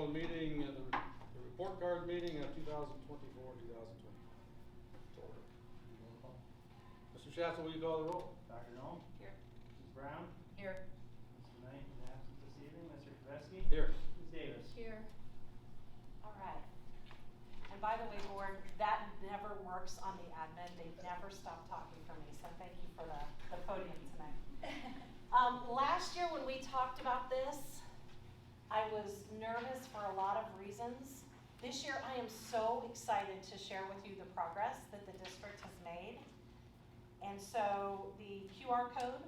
calling the meeting, the report card meeting of 2024-2020. Mr. Schatzel, will you call the roll? Dr. Noel? Here. Mrs. Brown? Here. Mr. Knight is absent this evening. Mr. Kavetsky? Here. Ms. Davis? Here. All right. And by the way, board, that never works on the admin. They never stop talking for me, so thank you for the podium tonight. Last year when we talked about this, I was nervous for a lot of reasons. This year I am so excited to share with you the progress that the district has made. And so the QR code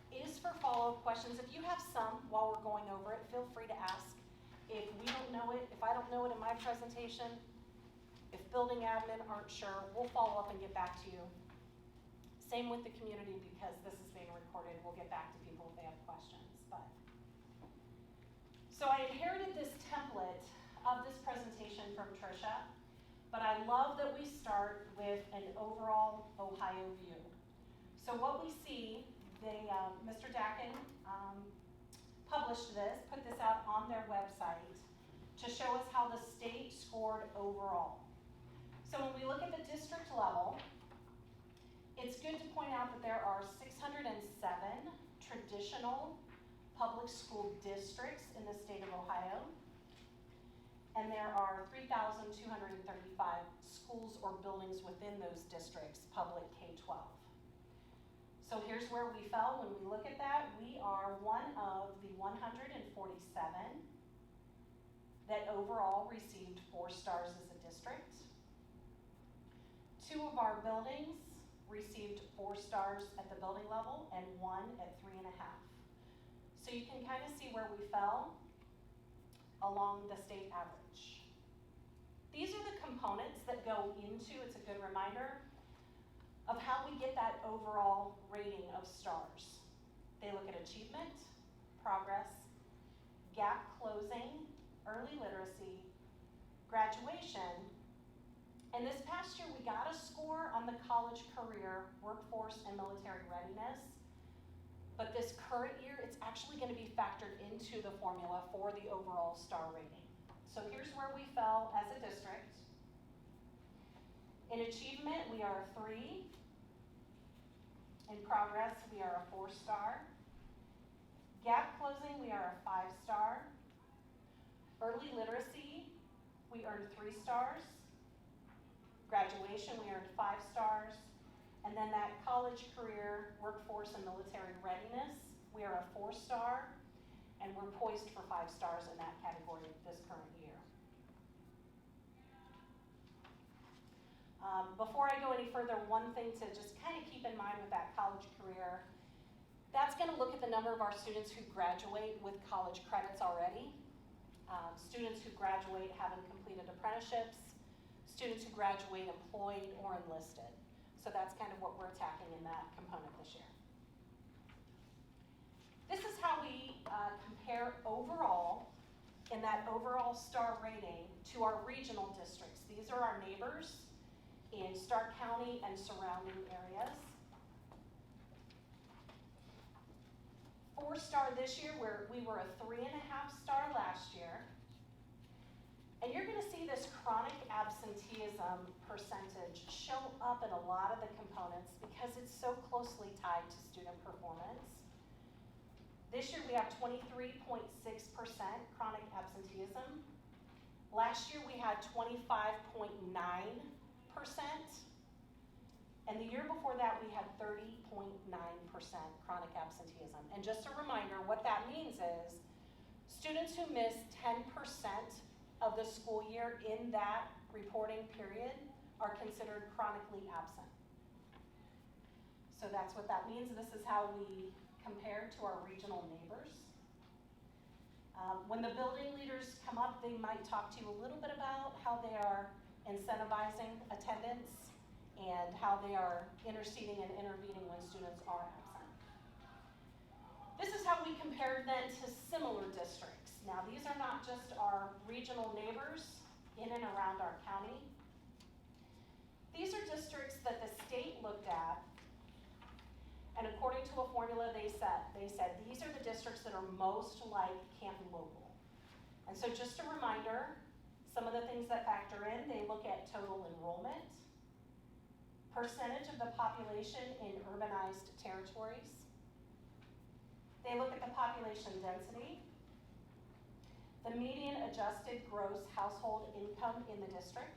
is for follow-up questions. If you have some while we're going over it, feel free to ask. If we don't know it, if I don't know it in my presentation, if building admin aren't sure, we'll follow up and get back to you. Same with the community, because this is being recorded. We'll get back to people if they have questions. So I inherited this template of this presentation from Tricia, but I love that we start with an overall Ohio view. So what we see, Mr. Dakin published this, put this out on their website to show us how the state scored overall. So when we look at the district level, it's good to point out that there are 607 traditional public school districts in the state of Ohio, and there are 3,235 schools or buildings within those districts, public K-12. So here's where we fell when we look at that. We are one of the 147 that overall received 4 stars as a district. 2 of our buildings received 4 stars at the building level and 1 at 3.5. So you can kind of see where we fell along the state average. These are the components that go into, it's a good reminder, of how we get that overall rating of stars. They look at achievement, progress, gap closing, early literacy, graduation, and this past year we got a score on the college career, workforce, and military readiness. But this current year, it's actually going to be factored into the formula for the overall star rating. So here's where we fell as a district. In achievement, we are a 3. In progress, we are a 4-star. Gap closing, we are a 5-star. Early literacy, we earned 3 stars. Graduation, we earned 5 stars. And then that college career, workforce, and military readiness, we are a 4-star, and we're poised for 5 stars in that category this current year. Before I go any further, one thing to just kind of keep in mind with that college career, that's going to look at the number of our students who graduate with college credits already, students who graduate having completed apprenticeships, students who graduate employed or enlisted. So that's kind of what we're attacking in that component this year. This is how we compare overall, in that overall star rating, to our regional districts. These are our neighbors in Stark County and surrounding areas. 4-star this year, where we were a 3.5-star last year. And you're going to see this chronic absenteeism percentage show up in a lot of the components because it's so closely tied to student performance. This year we have 23.6% chronic absenteeism. Last year we had 25.9%. And the year before that we had 30.9% chronic absenteeism. And just a reminder, what that means is students who miss 10% of the school year in that reporting period are considered chronically absent. So that's what that means. This is how we compare to our regional neighbors. When the building leaders come up, they might talk to you a little bit about how they are incentivizing attendance and how they are interceding and intervening when students are absent. This is how we compare then to similar districts. Now, these are not just our regional neighbors in and around our county. These are districts that the state looked at, and according to a formula they said these are the districts that are most like Canton Local. And so just a reminder, some of the things that factor in, they look at total enrollment, percentage of the population in urbanized territories. They look at the population density, the median adjusted gross household income in the district,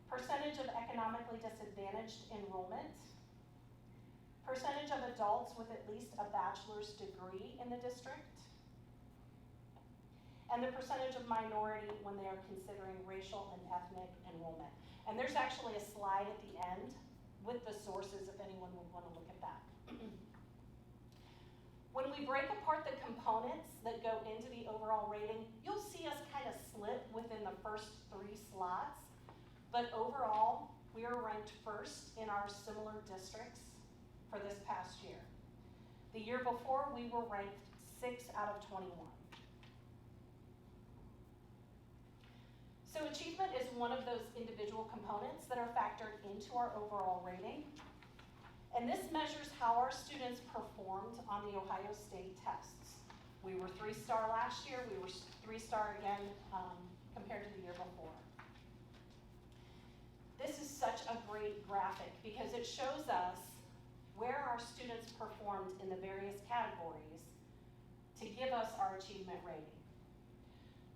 percentage of economically disadvantaged enrollment, percentage of adults with at least a bachelor's degree in the district, and the percentage of minority when they are considering racial and ethnic enrollment. And there's actually a slide at the end with the sources if anyone would want to look at that. When we break apart the components that go into the overall rating, you'll see us kind of slip within the first 3 slots. But overall, we are ranked first in our similar districts for this past year. The year before, we were ranked 6 out of 21. So achievement is one of those individual components that are factored into our overall rating. And this measures how our students performed on the Ohio State tests. We were 3-star last year, we were 3-star again compared to the year before. This is such a great graphic because it shows us where our students performed in the various categories to give us our achievement rating.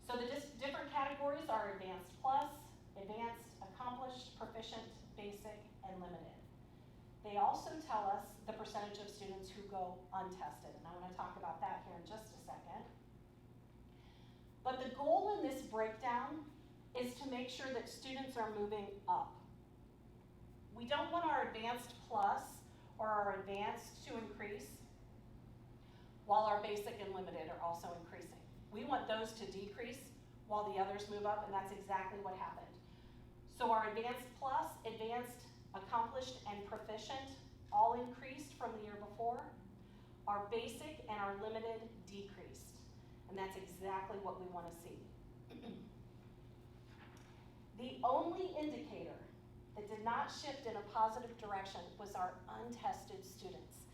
So the different categories are advanced plus, advanced, accomplished, proficient, basic, and limited. They also tell us the percentage of students who go untested, and I'm going to talk about that here in just a second. But the goal in this breakdown is to make sure that students are moving up. We don't want our advanced plus or our advanced to increase while our basic and limited are also increasing. We want those to decrease while the others move up, and that's exactly what happened. So our advanced plus, advanced, accomplished, and proficient all increased from the year before. Our basic and our limited decreased, and that's exactly what we want to see. The only indicator that did not shift in a positive direction was our untested students.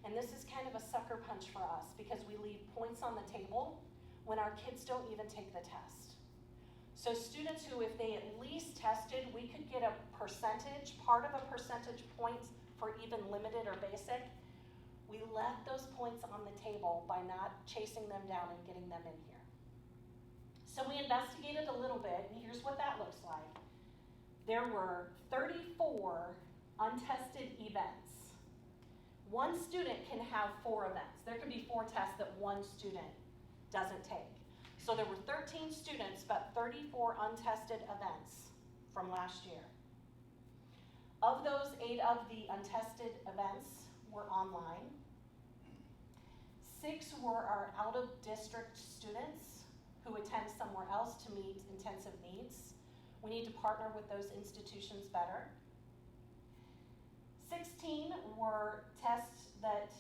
And this is kind of a sucker punch for us because we leave points on the table when our kids don't even take the test. So students who, if they at least tested, we could get a percentage, part of a percentage points for even limited or basic. We left those points on the table by not chasing them down and getting them in here. So we investigated a little bit, and here's what that looks like. There were 34 untested events. One student can have 4 events. There can be 4 tests that one student doesn't take. So there were 13 students, but 34 untested events from last year. Of those, 8 of the untested events were online. 6 were our out-of-district students who attend somewhere else to meet intensive needs. We need to partner with those institutions better. 16 were tests that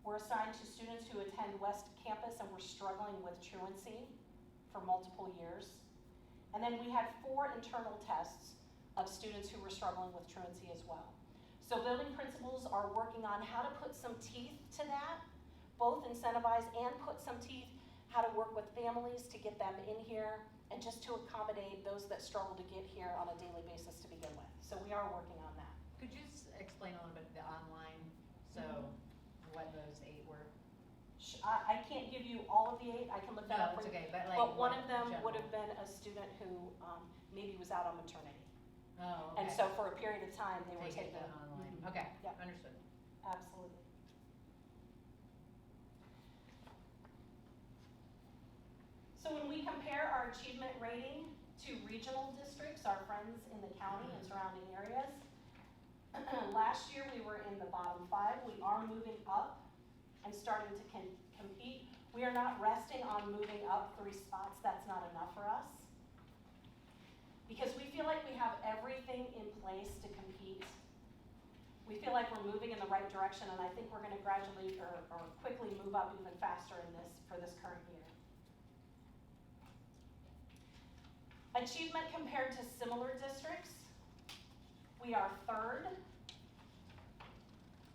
were assigned to students who attend West Campus and were struggling with truancy for multiple years. And then we had 4 internal tests of students who were struggling with truancy as well. So building principals are working on how to put some teeth to that, both incentivize and put some teeth, how to work with families to get them in here, and just to accommodate those that struggle to get here on a daily basis to begin with. So we are working on that. Could you just explain a little bit the online, so what those 8 were? I can't give you all of the 8, I can look that up for you. Okay, but like. But one of them general. would have been a student who maybe was out on maternity. Oh, okay. And so for a period of time, they were Take it taking. online, Mhm. okay, Yep. understood. Absolutely. So when we compare our achievement rating to regional districts, our friends in the county and surrounding areas, last year we were in the bottom 5. We are moving up and starting to compete. We are not resting on moving up 3 spots. That's not enough for us. Because we feel like we have everything in place to compete. We feel like we're moving in the right direction, and I think we're going to gradually or quickly move up even faster for this current year. Achievement compared to similar districts, we are 3rd.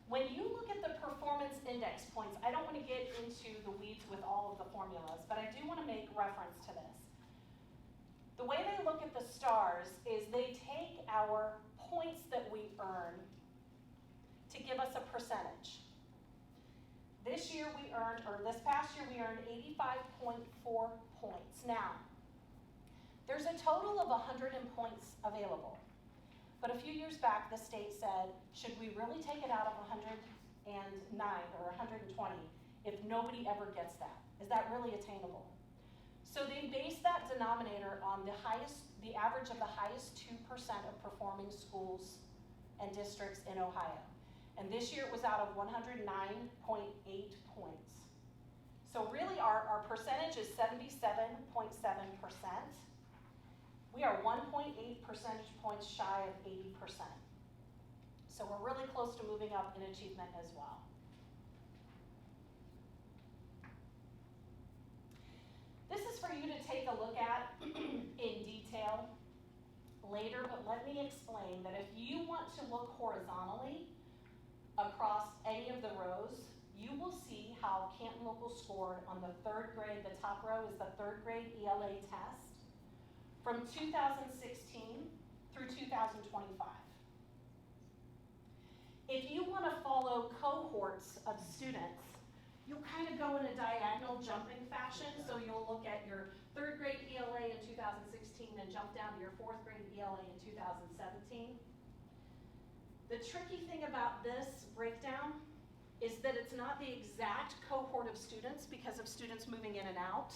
When you look at the performance index points, I don't want to get into the weeds with all of the formulas, but I do want to make reference reference to this. The way they look at the stars is they take our points that we earn to give us a percentage. This past year we earned 85.4 points. Now, there's a total of 100 points available. But a few years back, the state said, should we really take it out of 109 or 120 if nobody ever gets that? Is that really attainable? So they based that denominator on the average of the highest 2% of performing schools and districts in Ohio. And this year it was out of 109.8 points. So really our percentage is 77.7%. We are 1.8 percentage points shy of 80%. So we're really close to moving up in achievement as well. This is for you to take a look at in detail later, but let me explain that if you want to look horizontally across any of the rows, you will see how Canton Local scored on the third grade. The top row is the third grade ELA test from 2016 through 2025. If you want to follow cohorts of students, you'll kind of go in a diagonal jumping fashion. So you'll look at your third grade ELA in 2016 and jump down to your fourth grade ELA in 2017. The tricky thing about this breakdown is that it's not the exact cohort of students because of students moving in and out.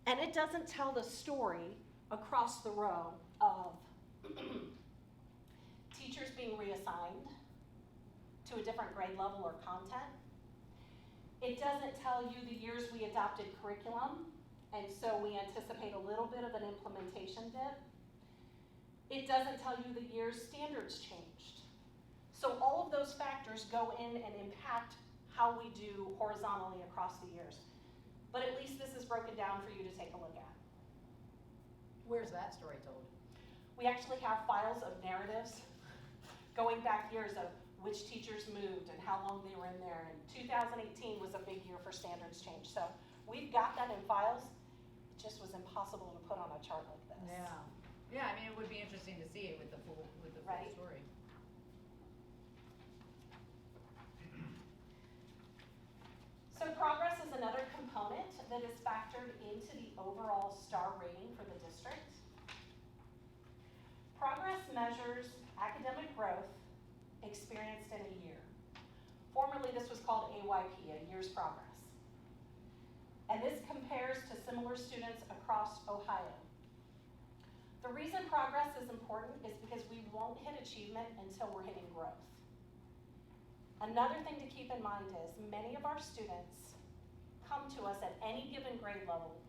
And it doesn't tell the story across the row of teachers being reassigned to a different grade level or content. It doesn't tell you the years we adopted curriculum, and so we anticipate a little bit of an implementation dip. It doesn't tell you the years standards changed. So all of those factors go in and impact how we do horizontally across the years. But at least this is broken down for you to take a look at. Where's that story told? We actually have files of narratives going back years of which teachers moved and how long they were in there. And 2018 was a big year for standards change. So we've got that in files. It just was impossible to put on a chart like this. Yeah. Yeah, I mean, it would be interesting to see it with the full Right. story. So progress is another component that is factored into the overall star rating for the district. Progress measures academic growth experienced in a year. Formerly, this was called AYP, a year's progress. And this compares to similar students across Ohio. The reason progress is important is because we won't hit achievement until we're hitting growth. Another thing to keep in mind is many of our students come to us at any given grade level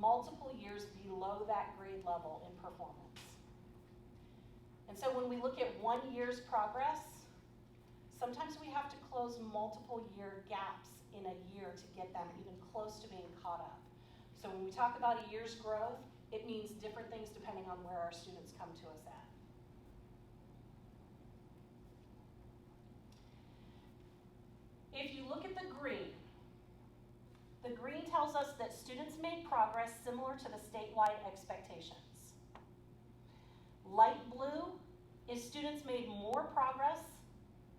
multiple years below that grade level in performance. And so when we look at 1 year's progress, sometimes we have to close multiple year gaps in a year to get them even close to being caught up. So when we talk about a year's growth, it means different things depending on where our students come to us at. If you look at the green tells us that students made progress similar to the statewide expectations. Light blue is students made more progress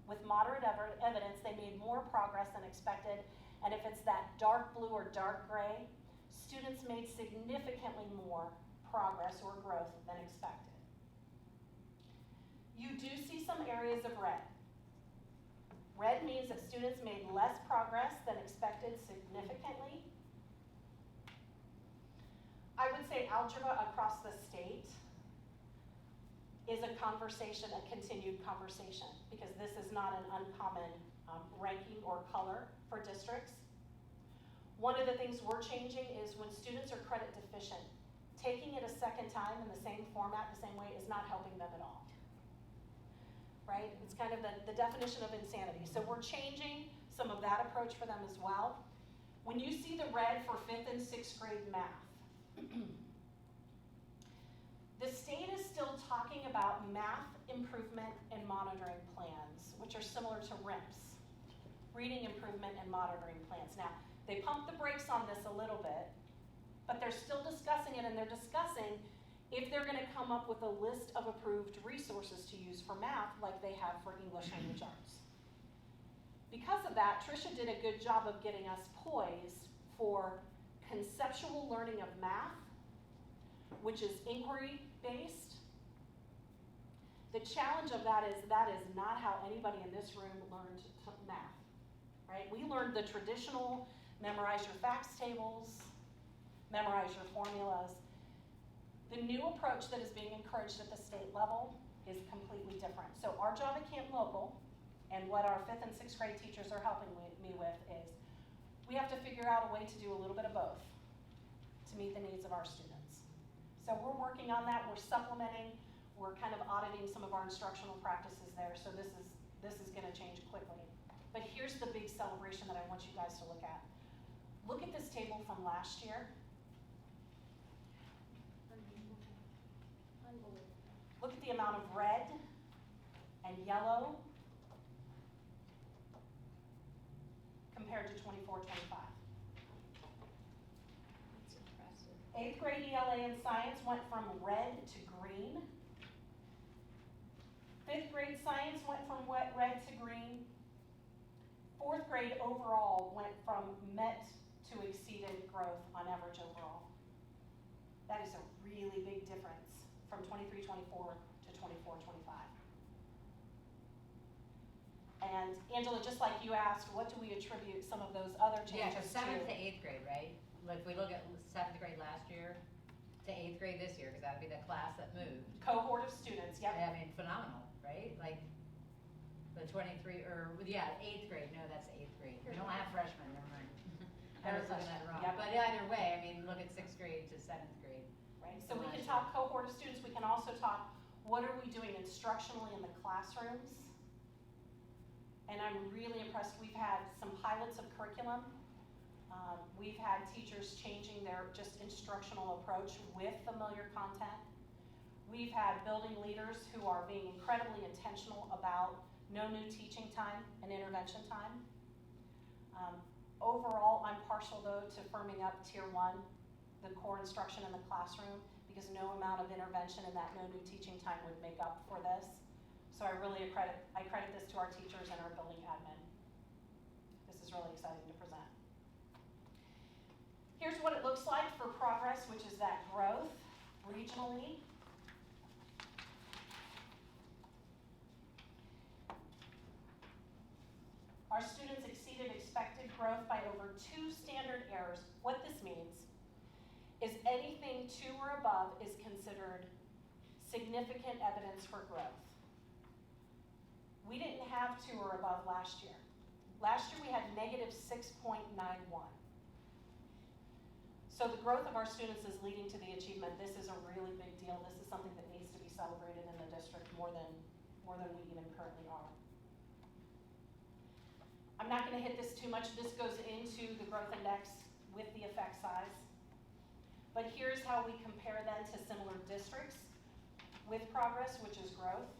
with moderate evidence. They made more progress than expected. And if it's that dark blue or dark gray, students made significantly more progress or growth than expected. You do see some areas of red. Red means that students made less progress than expected significantly. I would say algebra across the state is a conversation, a continued conversation, because this is not an uncommon ranking or color for districts. One of the things we're changing is when students are credit deficient, taking it a second time in the same format, the same way, is not helping them at all. Right? It's kind of the definition of insanity. So we're changing some of that approach for them as well. When you see the red for 5th and 6th grade math, the state is still talking about math improvement and monitoring plans, which are similar to RIMS, reading improvement and monitoring plans. Now, they pump the brakes on this a little bit, but in and they're discussing if they're gonna come up with a list of approved resources to use for math like they have for English language arts. Because of that, Tricia did a good job of getting us poised for conceptual learning of math, which is inquiry-based. The challenge of that is not how anybody in this room learned math, right? We learned the traditional, memorize your facts tables, memorize your formulas. The new approach that is being encouraged at the state level is completely different. So our job at Canton Local, and what our 5th and 6th grade teachers are helping me with, is we have to figure out a way to do a little bit of both to meet the needs of our students. So we're working on that, we're supplementing, we're kind of auditing some of our instructional practices there, so this is gonna change quickly. But here's the big celebration that I want you guys to look at. Look at this table from last year. Look at the amount of red and yellow compared to 24-25. That's impressive. 8th grade ELA in science went from red to green. 5th grade science went from red to green. 4th grade overall went from met to exceeded growth on average overall. That is a really big difference from 23-24 to 24-25. And Angela, just like you asked, what do we attribute some of those other Yeah, changes so 7th to to? 8th grade, right? Like, if we look at 7th grade last year to 8th grade this year, because that'd be the class that moved. Cohort of students, yep. I mean, phenomenal, right? Like, the 23, or, yeah, 8th grade, no, that's 8th grade. We don't have freshmen, never mind. I was looking at it wrong. Yep. But either way, I mean, look at 6th grade to 7th grade. Right, so we can talk cohort of students, we can also talk, what are we doing instructionally in the classrooms? And I'm really impressed, we've had some pilots of curriculum. We've had teachers changing their just instructional approach with familiar content. We've had building leaders who are being incredibly intentional about no new teaching time and intervention time. Overall, I'm partial though to firming up tier 1, the core instruction in the classroom, because no amount of intervention in that no new teaching time would make up for this. So I really credit this to our teachers and our building admin. This is really exciting to present. Here's what it looks like for progress, which is that growth regionally. Our students exceeded expected growth by over 2 standard errors. What this means is anything 2 or above is considered significant evidence for growth. We didn't have 2 or above last year. Last year we had negative 6.91. So the growth of our students is leading to the achievement. This is a really big deal. This is something that needs to be celebrated in the district more than we even currently are. I'm not going to hit this too much. This goes into the growth index with the effect size. But here's how we compare then to similar districts with progress, which is growth.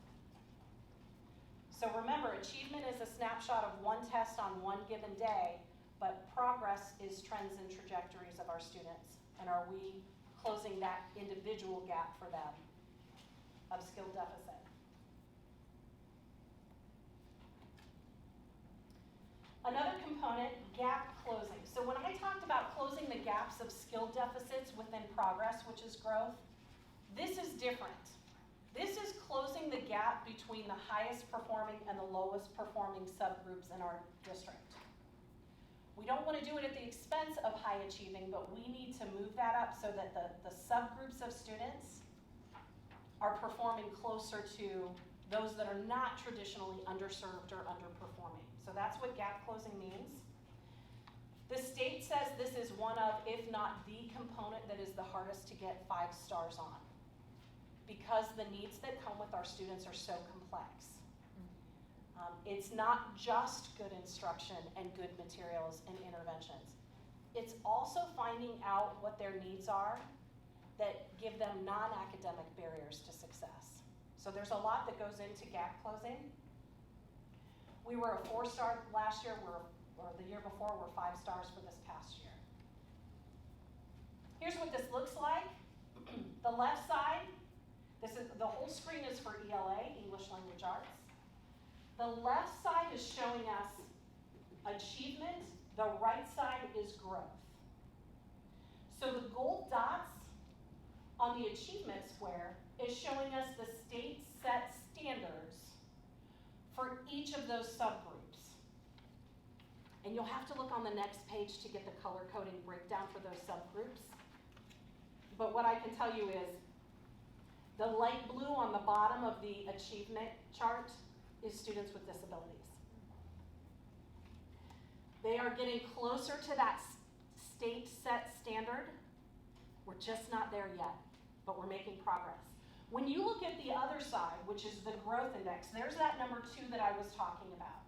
So remember, achievement is a snapshot of one test on one given day, but progress is trends and trajectories of our students. And are we closing that individual gap for them of skill deficit? Another component, gap closing. So when I talked about closing the gaps of skill deficits within progress, which is growth, this is different. This is closing the gap between the highest performing and the lowest performing subgroups in our district. We don't want to do it at the expense of high achieving, but we need to move that up so that the subgroups of students are performing closer to those that are not traditionally underserved or underperforming. So that's what gap closing means. The state says this is one of, if not the component that is the hardest to get 5 stars on, because the needs that come with our students are so complex. It's not just good instruction and good materials and interventions. It's also finding out what their needs are that give them non-academic barriers to success. So there's a lot that goes into gap closing. We were a 4-star last year, or the year before, we're 5 stars for this past year. Here's what this looks like. The left side, the whole screen is for ELA, English Language Arts. The left side is showing us achievement, the right side is growth. So the gold dots on the achievement square is showing us the state set standards for each of those subgroups. And you'll have to look on the next page to get the color coding breakdown for those subgroups. But what I can tell you is the light blue on the bottom of the achievement chart is students with disabilities. They are getting closer to that state set standard. We're just not there yet, but we're making progress. When you look at the other side, which is the growth index, there's that number 2 that I was talking about.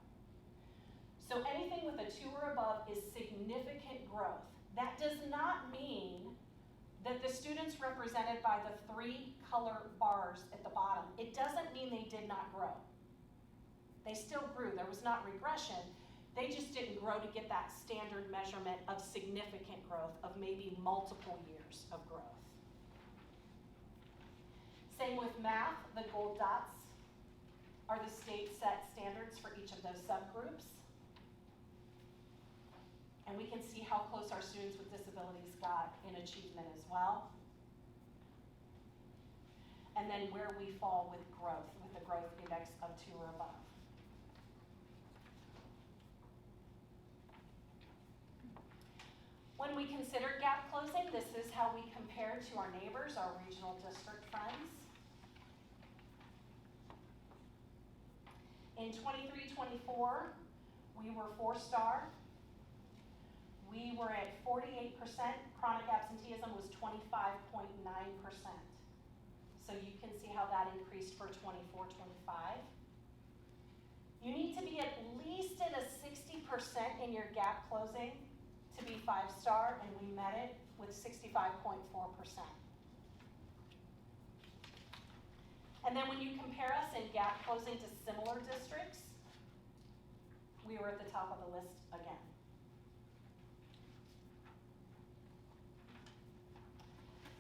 So anything with a 2 or above is significant growth. That does not mean that the students represented by the 3 color bars at the bottom, it doesn't mean they did not grow. They still grew. There was not regression. They just didn't grow to get that standard measurement of significant growth of maybe multiple years of growth. Same with math, the gold dots are the state set standards for each of those subgroups. And we can see how close our students with disabilities got in achievement as well. And then where we fall with growth, with the growth index of 2 or above. When we consider gap closing, this is how we compare to our neighbors, our regional district friends. In 23-24, we were 4-star. We were at 48%. Chronic absenteeism was 25.9%. So you can see how that increased for 24-25. You need to be at least at a 60% in your gap closing to be 5-star, and we met it with 65.4%. And then when you compare us in gap closing to similar districts, we were at the top of the list again.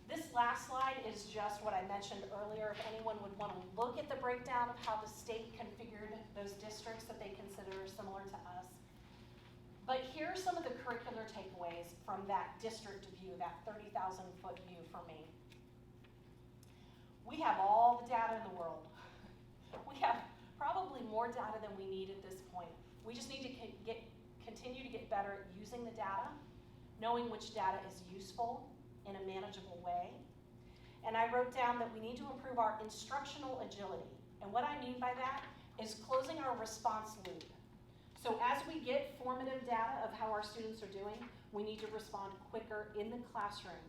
This last slide is just what I mentioned earlier. If anyone would want to look at the breakdown of how the state configured those districts that they consider similar to us. But here are some of the curricular takeaways from that district view, that 30,000-foot view for me. We have all the data in the world. We have probably more data than we need at this point. We just need to continue to get better at using the data, knowing which data is useful in a manageable way. And I wrote down that we need to improve our instructional agility. And what I mean by that is closing our response loop. So as we get formative data of how our students are doing, we need to respond quicker in the classroom.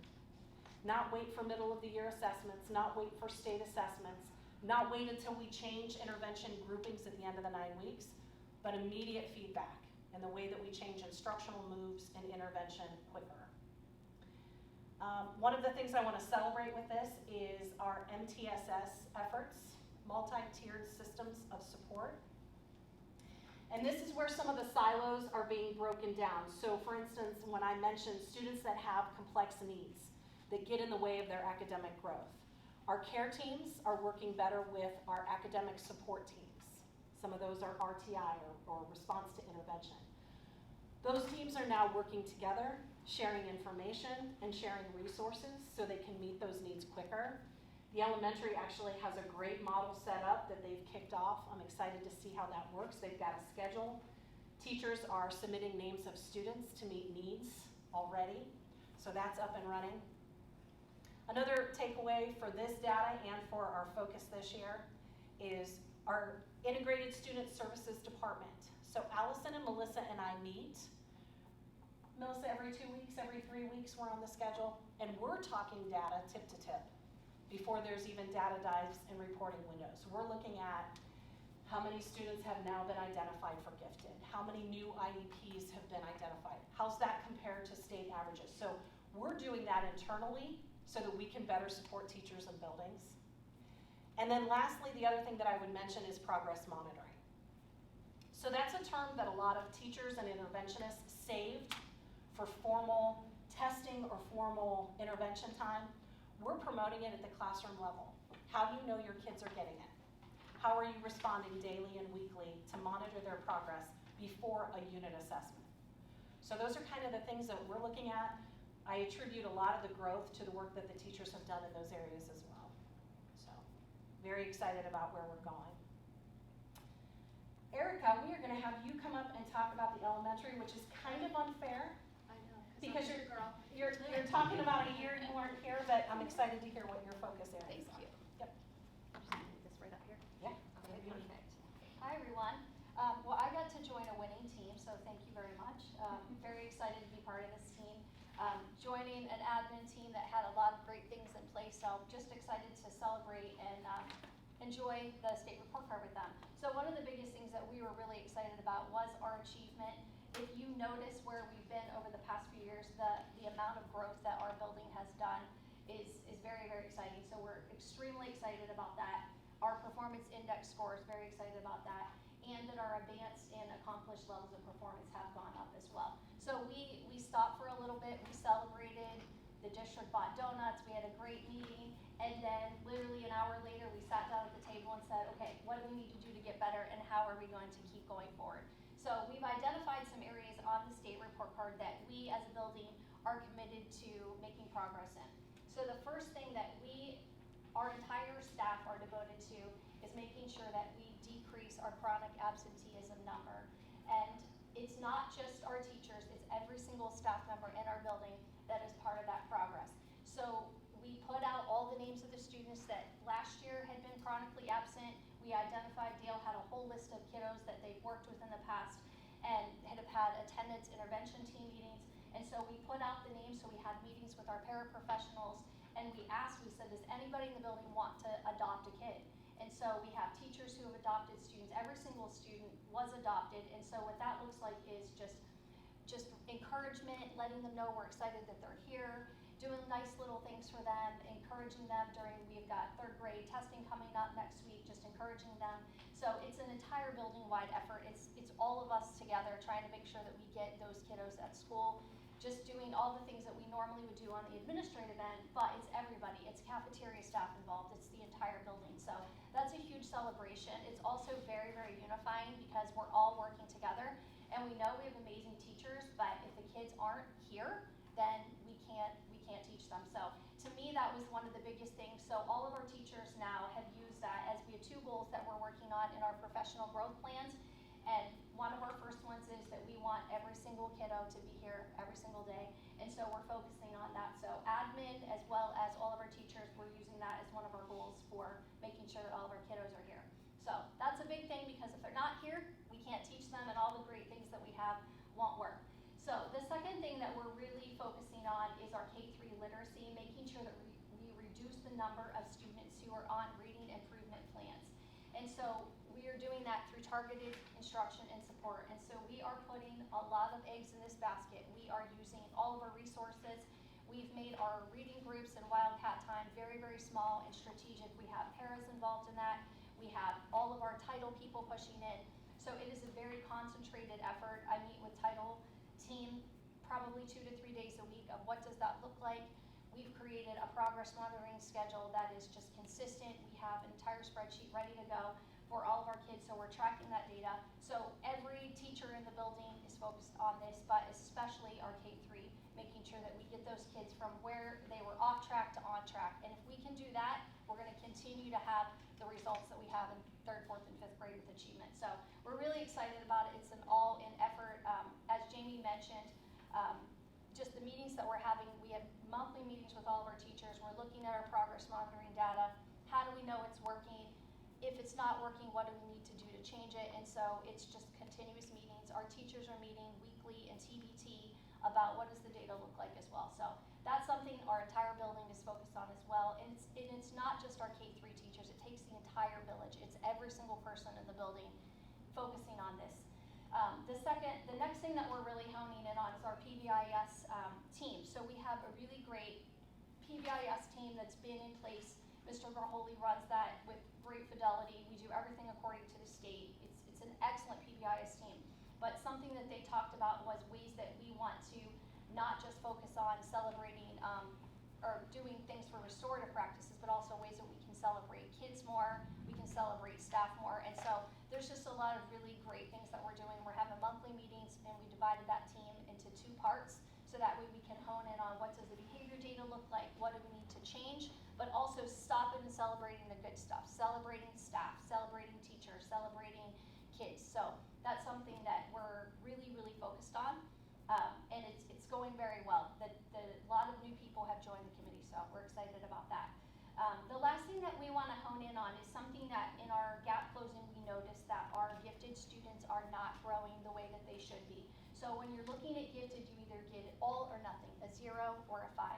Not wait for middle of the year assessments, not wait for state assessments, not wait until we change intervention groupings at the end of the 9 weeks, but immediate feedback in the way that we change instructional moves and intervention quicker. One of the things I want to celebrate with this is our MTSS efforts, multi-tiered systems of support. And this is where some of the silos are being broken down. So for instance, when I mentioned students that have complex needs that get in the way of their academic growth, our care teams are working better with our academic support teams. Some of those are RTI or response to intervention. Those teams are now working together, sharing information and sharing resources so they can meet those needs quicker. The elementary actually has a great model set up that they've kicked off. I'm excited to see how that works. They've got a schedule. Teachers are submitting names of students to meet needs already, so that's up and running. Another takeaway for this data and for our focus this year is our integrated student services department. So Allison and Melissa and I meet. Melissa every 2 weeks, every 3 weeks we're on the schedule, and we're talking data tip to tip before there's even data dives and reporting windows. We're looking at how many students have now been identified for gifted, how many new IEPs have been identified, how's that compared to state averages. So we're doing that internally so that we can better support teachers and buildings. And then lastly, the other thing that I would mention is progress monitoring. So that's a term that a lot of teachers and interventionists saved for formal testing or formal intervention time. We're promoting it at the classroom level. How do you know your kids are getting it? How are you responding daily and weekly to monitor their progress before a unit assessment? So those are kind of the things that we're looking at. I attribute a lot of the growth to the work that the teachers have done in those areas as well. So, very excited about where we're going. Erica, we are gonna have you come up and talk about the elementary, which is kind of unfair. I know. Because I'm a girl. You're talking about a year you weren't here, but I'm excited to hear what your focus areas Thank are. you. Yep. I'm just gonna put this right up here. Yeah. Okay, perfect. Hi, everyone. Well, I got to join a winning team, so thank you very much. Very excited to be part of this team. Joining an admin team that had a lot of great things in place, so just excited to celebrate and enjoy the state report card with them. So one of the biggest things that we were really excited about was our achievement. If you notice where we've been over the past few years, the amount of growth that our building has done is very, very exciting. So we're extremely excited about that. Our performance index scores, very excited about that. And that our advanced and accomplished levels of performance have gone up as well. So we stopped for a little bit, we celebrated, the district bought donuts, we had a great meeting, and then literally an hour later, we sat down at the table and said, okay, what do we need to do to get better, and how are we going to keep going forward? So we've identified some areas on the state report card that we as a building are committed to making progress in. So the first thing that our entire staff are devoted to is making sure that we decrease our chronic absenteeism number. And it's not just our teachers, it's every single staff member in our building that is part of that progress. So we put out all the names of the students that last year had been chronically absent. We identified, Dale had a whole list of kiddos that they've worked with in the past and have had attendance intervention team meetings. And so we put out the names, so we had meetings with our paraprofessionals, and we said, does anybody in the building want to adopt a kid? And so we have teachers who have adopted students. Every single student was adopted. And so what that looks like is just encouragement, letting them know we're excited that they're here, doing nice little things for them, encouraging them we've got third grade testing coming up next week, just encouraging them. So it's an entire building-wide effort. It's all of us together trying to make sure that we get those kiddos at school, just doing all the things that we normally would do on the administrative end, but it's everybody. It's cafeteria staff involved. It's the entire building. So that's a huge celebration. It's also very, very unifying because we're all working together, and we know we have amazing teachers, but if the kids aren't here, then we can't teach them. So to me, that was one of the biggest things. So all of our teachers now have used that as we have two goals that we're working on in our professional growth plans. And one of our first ones is that we want every single kiddo to be here every single day. And so we're focusing on that. So admin as well as all of our teachers, we're using that as one of our goals for making sure that all of our kiddos are here. So that's a big thing because if they're not here, we can't teach them and all the great things that we have won't work. So the second thing that we're really focusing on is our K-3 literacy, making sure that we reduce the number of students who are on reading improvement plans. And so we are doing that through targeted instruction and support. And so we are putting a lot of eggs in this basket. We are using all of our resources. We've made our reading groups and Wildcat time very, very small and strategic. We have paras involved in that. We have all of our title people pushing in. So it is a very concentrated effort. I meet with title team probably 2 to 3 days a week of what does that look like. We've created a progress monitoring schedule that is just consistent. We have an entire spreadsheet ready to go for all of our kids, so we're tracking that data. So every teacher in the building is focused on this, but especially our K-3, making sure that we get those kids from where they were off track to on track. And if we can do that, we're gonna continue to have the results that we have in 3rd, 4th, and 5th grade with achievement. So we're really excited about it. It's an all-in effort. As Jamie mentioned, just the meetings that we're having, we have monthly meetings with all of our teachers. We're looking at our progress monitoring data. How do we know it's working? If it's not working, what do we need to do to change it? And so it's just continuous meetings. Our teachers are meeting weekly in TBT about what does the data look like as well. So that's something our entire building is focused on as well. And it's not just our K-3 teachers. It takes the entire village. It's every single person in the building focusing on this. The next thing that we're really honing in on is our PBIS team. So we have a really great PBIS team that's been in place. Mr. Garholi runs that with great fidelity. We do everything according to the state. It's an excellent PBIS team. But something that they talked about was ways that we want to not just focus on celebrating or doing things for restorative practices, but also ways that we can celebrate kids more, we can celebrate staff more. And so there's just a lot of really great things that we're doing. We're having monthly meetings, and we divided that team into 2 parts, so that way we can hone in on what does the behavior data look like, what do we need to change, but also stopping and celebrating the good stuff, celebrating staff, celebrating teachers, celebrating kids. So that's something that we're really, really focused on, and it's going very well. A lot of new people have joined the committee, so we're excited about that. The last thing that we want to hone in on is something that in our gap closing we noticed that our gifted students are not growing the way that they should be. So when you're looking at gifted, you either get all or nothing, a 0 or a 5.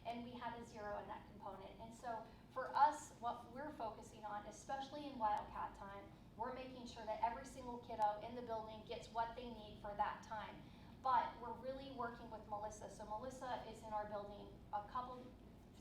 And we had a 0 in that component. And so for us, what we're focusing on, especially in Wildcat time, we're making sure that every single kiddo in the building gets what they need for that time. But we're really working with Melissa. So Melissa is in our building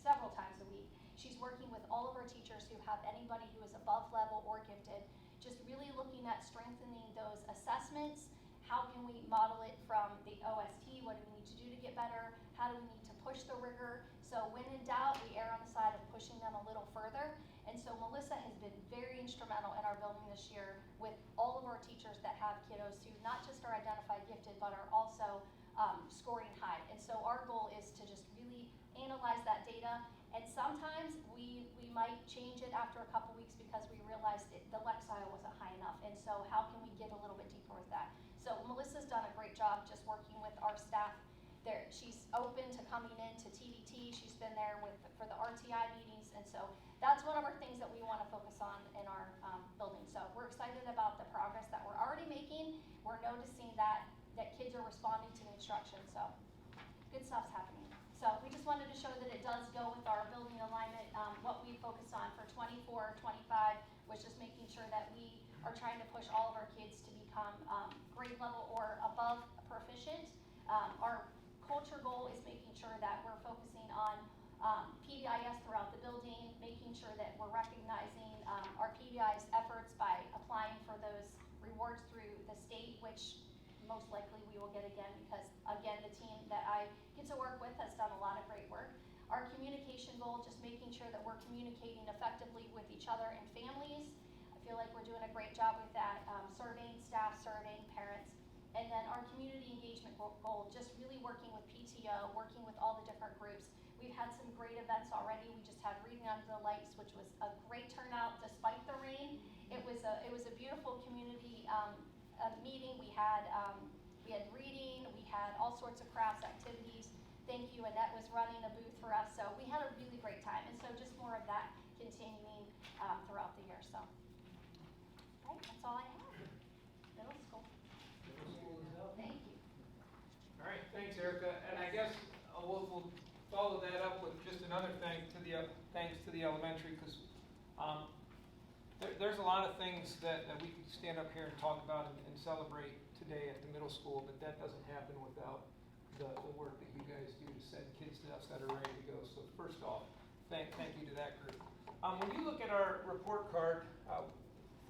several times a week. She's working with all of our teachers who have anybody who is above level or gifted, just really looking at strengthening those assessments. How can we model it from the OST? What do we need to do to get better? How do we need to push the rigor? So when in doubt, we err on the side of pushing them a little further. And so Melissa has been very instrumental in our building this year with all of our teachers that have kiddos who not just are identified gifted, but are also scoring high. And so our goal is to just really analyze that data. And sometimes we might change it after a couple weeks because we realized the Lexile wasn't high enough. And so how can we get a little bit deeper with that? So Melissa's done a great job just working with our staff there. She's open to coming in to TDT. She's been there for the RTI meetings. And so that's one of our things that we want to focus on in our building. So we're excited about the progress that we're already making. We're noticing that kids are responding to the instruction. So good stuff's happening. So we just wanted to show that it does go with our building alignment. What we focused on for 24, 25 was just making sure that we are trying to push all of our kids to become grade level or above proficient. Our culture goal is making sure that we're focusing on PBIS throughout the building, making sure that we're recognizing our PBIS efforts by applying for those rewards through the state, which most likely we will get again because, again, the team that I get to work with has done a lot of great work. Our communication goal, just making sure that we're communicating effectively with each other and families. I feel like we're doing a great job with that, surveying staff, surveying parents. And then our community engagement goal, just really working with PTO, working with all the different groups. We've had some great events already. We just had Reading Under the Lights, which was a great turnout despite the rain. It was a beautiful community meeting. We had reading, we had all sorts of crafts activities. Thank you, Annette was running a booth for us, so we had a really great time. And so just more of that continuing throughout the year. So, right, that's all I have. Middle school. Middle school is up. Thank you. All right, thanks, Erica. And I guess we'll follow that up with just another thanks to the elementary, because there's a lot of things that we could stand up here and talk about and celebrate today at the middle school, but that doesn't happen without the work that you guys do to send kids to us that are ready to go. So first off, thank you to that group. When you look at our report card,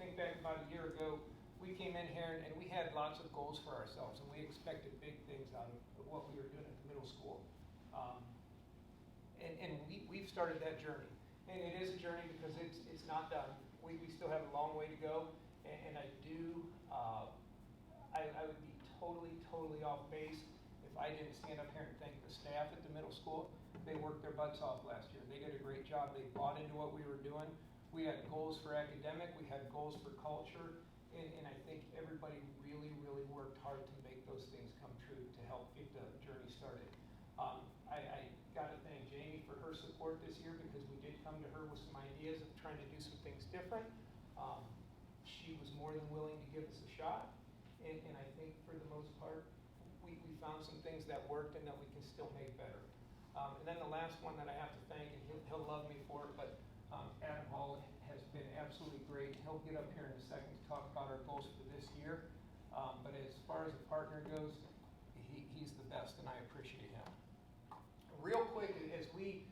think back about a year ago, we came in here and we had lots of goals for ourselves, and we expected big things out of what we were doing at the middle school. And we've started that journey. And it is a journey because it's not done. We still have a long way to go. And I would be totally off base if I didn't stand up here and thank the staff at the middle school. They worked their butts off last year. They did a great job. They bought into what we were doing. We had goals for academic. We had goals for culture. And I think everybody really worked hard to make those things come true to help get the journey started. I got to thank Jamie for her support this year because we did come to her with some ideas of trying to do some things different. She was more than willing to give us a shot. And I think for the most part, we found some things that worked and that we can still make better. And then the last one that I have to thank, and he'll love me for it, but Adam Hall has been absolutely great. He'll get up here in a second to talk about our goals for this year. But as far as a partner goes, he's the best, and I appreciate him. Real quick, as we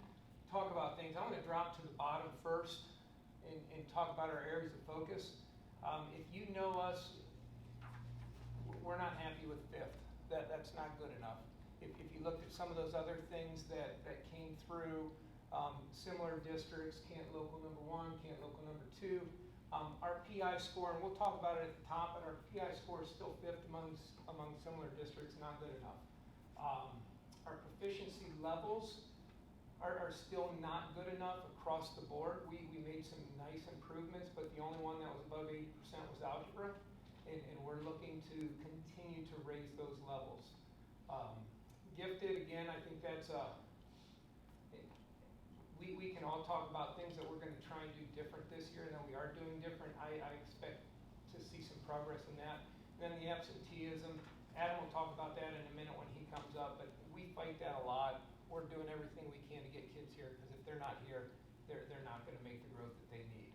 talk about things, I'm going to drop to the bottom first and talk about our areas of focus. If you know us, we're not happy with fifth. That's not good enough. If you looked at some of those other things that came through, Similar districts, Canton local number 1, Canton local number 2. Our PI score, and we'll talk about it at the top, but our PI score is still 5th among similar districts, not good enough. Our proficiency levels are still not good enough across the board. We made some nice improvements, but the only one that was above 80% was algebra, and we're looking to continue to raise those levels. Gifted, again, I think that's we can all talk about things that we're going to try and do different this year, and that we are doing different. I expect to see some progress in that. And then the absenteeism, Adam will talk about that in a minute when he comes up, but we fight that a lot. We're doing everything we can to get kids here, because if they're not here, they're not going to make the growth that they need.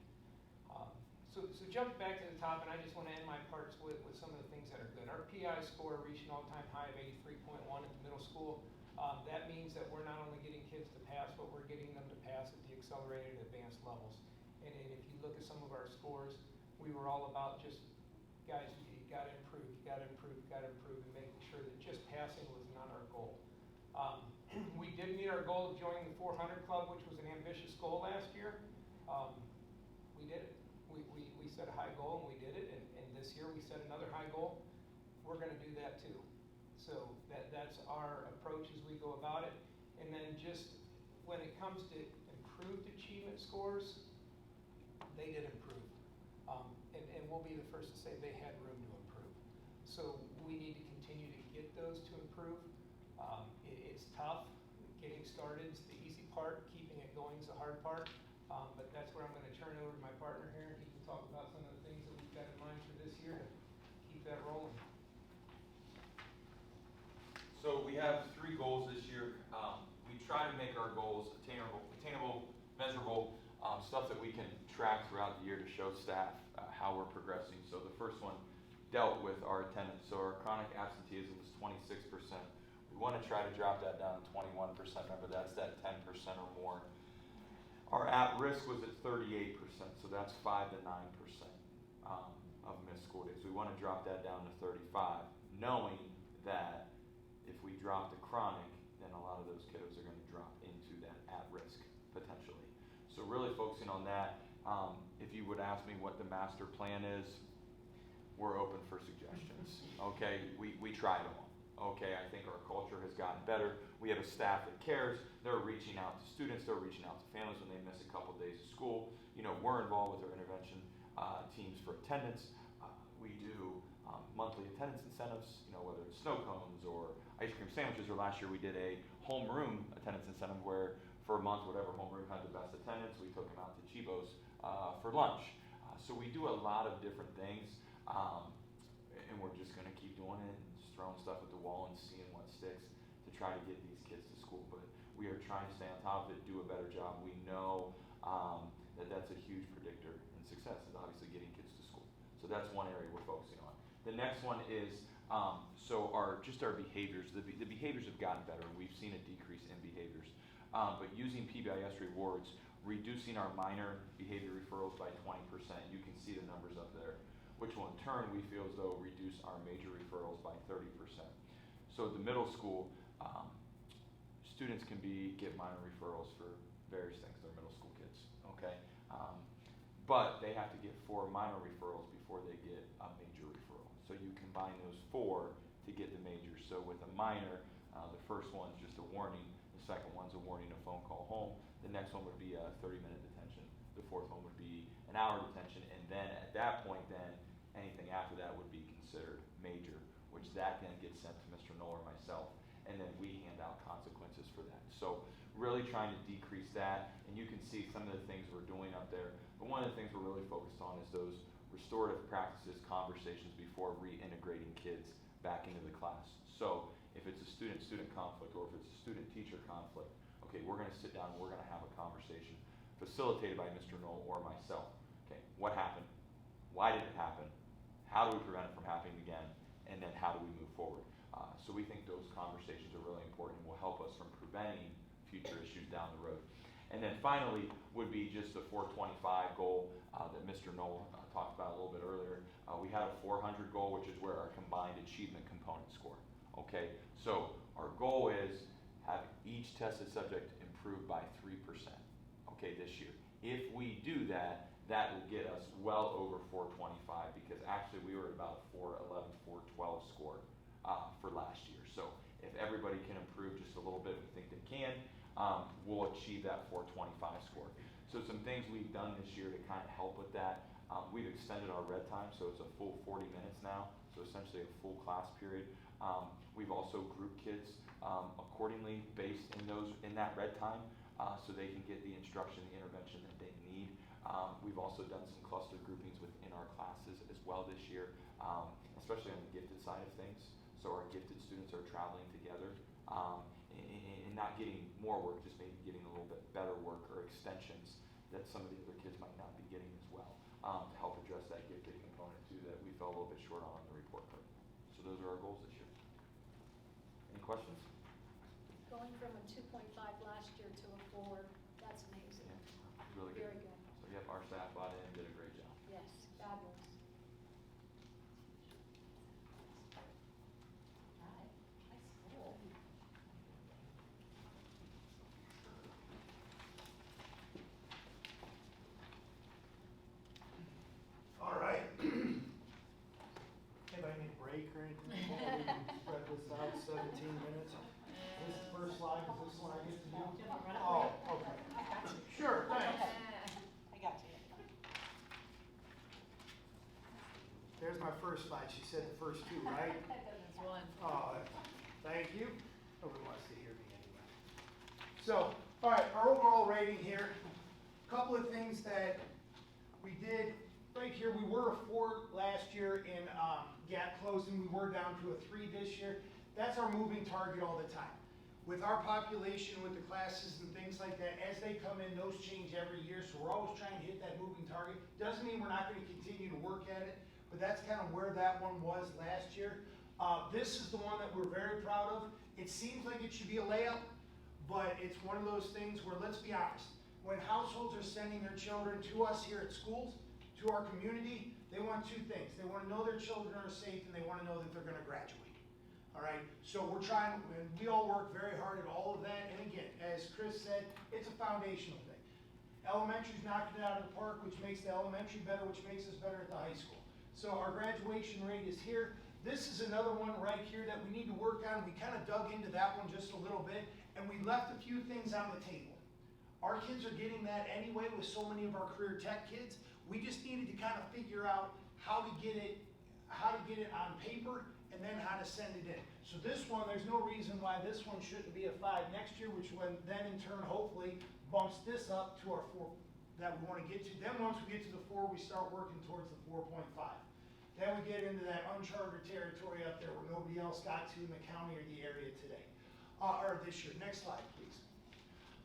So jump back to the top, and I just want to end my parts with some of the things that are good. Our PI score reached an all-time high of 83.1 at the middle school. That means that we're not only getting kids to pass, but we're getting them to pass at the accelerated and advanced levels. And if you look at some of our scores, we were all about just, guys, you got to improve, you got to improve, you got to improve, and making sure that just passing was not our goal. We did meet our goal of joining the 400 Club, which was an ambitious goal last year. We did it. We set a high goal, and we did it, and this year we set another high goal. We're going to do that too. So that's our approach as we go about it. And then just when it comes to improved achievement scores, they did improve. And we'll be the first to say they had room to improve. So we need to continue to get those to improve. It's tough. Getting started is the easy part. Keeping it going is the hard part. But that's where I'm going to turn it over to my partner here, and he can talk about some of the things that we've got in mind for this year to keep that rolling. So we have 3 goals this year. We try to make our goals attainable, measurable, stuff that we can track throughout the year to show staff how we're progressing. So the first one dealt with our attendance. So our chronic absenteeism was 26%. We want to try to drop that down to 21%. Remember, that's that 10% or more. Our at-risk was at 38%, so that's 5 to 9% of missed school days. We want to drop that down to 35, knowing that if we drop the chronic, then a lot of those kiddos are going to drop into that at-risk, potentially. So really focusing on that. If you would ask me what the master plan is, we're open for suggestions. Okay, we tried them all. Okay, I think our culture has gotten better. We have a staff that cares. They're reaching out to students. They're reaching out to families when they miss a couple days of school. You know, we're involved with our intervention teams for attendance. We do monthly attendance incentives, you know, whether it's snow cones or ice cream sandwiches, or last year we did a homeroom attendance incentive where for a month, whatever homeroom had the best attendance, we took them out to Chibo's for lunch. So we do a lot of different things, and we're just going to keep doing it and just throwing stuff at the wall and seeing what sticks to try to get these kids to school. But we are trying to stay on top of it, do a better job. We know that that's a huge predictor in success, is obviously getting kids to school. So that's one area we're focusing on. The next one is our behaviors. The behaviors have gotten better, and we've seen a decrease in behaviors. But using PBIS rewards, reducing our minor behavior referrals by 20%. You can see the numbers up there, which will in turn, we feel as though, reduce our major referrals by 30%. So at the middle school, students can get minor referrals for various things. They're middle school kids, okay? But they have to get 4 minor referrals before they get a major referral. So you combine those 4 to get the major. So with a minor, the first one's just a warning. The second one's a warning, a phone call home. The next one would be a 30-minute detention. The fourth one would be an hour detention. And then at that point, then anything after that would be considered major, which that then gets sent to Mr. Knoll or myself. And then we hand out consequences for that. So really trying to decrease that. And you can see some of the things we're doing up there. But one of the things we're really focused on is those restorative practices, conversations before reintegrating kids back into the class. So if it's a student-student conflict, or if it's a student-teacher conflict, okay, we're going to sit down and we're going to have a conversation facilitated by Mr. Knoll or myself. Okay, what happened? Why did it happen? How do we prevent it from happening again? And then how do we move forward? So we think those conversations are really important and will help us from preventing future issues down the road. And then finally would be just the 425 goal that Mr. Knoll talked about a little bit earlier. We had a 400 goal, which is where our combined achievement component score. Okay, so our goal is have each tested subject improve by 3%. okay, this year. If we do that, that will get us well over 425, because actually we were at about 411, 412 score for last year. So if everybody can improve just a little bit, we think they can, we'll achieve that 425 score. So some things we've done this year to kind of help with that, we've extended our red time, so it's a full 40 minutes now, so essentially a full class period. We've also grouped kids accordingly based in that red time, so they can get the instruction, the intervention that they need. We've also done some cluster groupings within our classes as well this year, especially on the gifted side of things. So our gifted students are traveling together and not getting more work, just maybe getting a little bit better work or extensions that some of the other kids might not be getting as well, to help address that gifted component too that we fell a little bit short on the report card. So those are our goals this year. Any questions? Going from a 2.5 last year to a 4, that's amazing. Yeah, it's really good. Very good. So yep, our staff bought in and did a great job. Yes, fabulous. Right, nice school. All right. Anybody need a break or anything? We can spread this out 17 minutes. This is the first slide, does this slide get to you? Oh, okay. Sure, thanks. I got you. There's my first slide. She said the first two, right? That's one. Oh, thank you. Nobody wants to hear me anyway. So, all right, our overall rating here. A couple of things that we did right here. We were a 4 last year in gap closing. We were down to a 3 this year. That's our moving target all the time. With our population, with the classes and things like that, as they come in, those change every year. So we're always trying to hit that moving target. Doesn't mean we're not going to continue to work at it, but that's kind of where that one was last year. This is the one that we're very proud of. It seems like it should be a layup, but it's one of those things where, let's be honest, when households are sending their children to us here at schools, to our community, they want 2 things. They want to know their children are safe, and they want to know that they're going to graduate. All right, so we're trying, and we all work very hard at all of that, and again, as Chris said, it's a foundational thing. Elementary's knocking it out of the park, which makes the elementary better, which makes us better at the high school. So our graduation rate is here. This is another one right here that we need to work on. We kind of dug into that one just a little bit, and we left a few things on the table. Our kids are getting that anyway with so many of our career tech kids. We just needed to kind of figure out how to get it on paper, and then how to send it in. So this one, there's no reason why this one shouldn't be a 5 next year, which then in turn hopefully bumps this up to our 4 that we want to get to. Then once we get to the 4, we start working towards the 4.5. Then we get into that uncharted territory up there where nobody else got to in the county or the area today, or this year. Next slide, please.